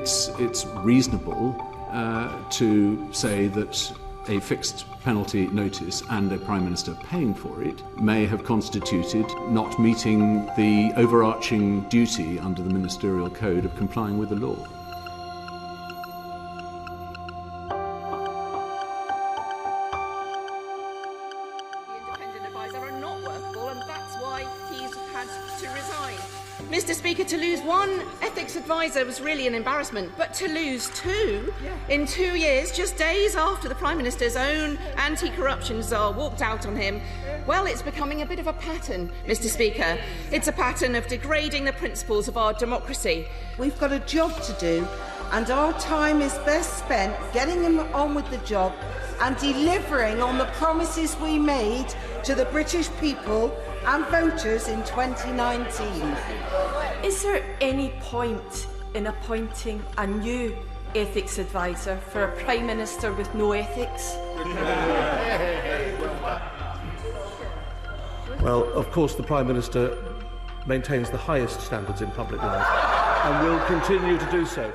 It's reasonable to say that a fixed penalty notice and a Prime Minister paying for it may have constituted not meeting the overarching duty under the ministerial code of complying with the law. The independent advisor are not workable, and that's why he's had to resign. Mr. Speaker, to lose one ethics advisor was really an embarrassment, but to lose two in 2 years, just days after the Prime Minister's own anti-corruption czar walked out on him, well, it's becoming a bit of a pattern, Mr. Speaker. It's a pattern of degrading the principles of our democracy. We've got a job to do, and our time is best spent getting him on with the job and delivering on the promises we made to the British people and voters in 2019. Is there any point in appointing a new ethics advisor for a Prime Minister with no ethics? Well, of course, the Prime Minister maintains the highest standards in public life and will continue to do so.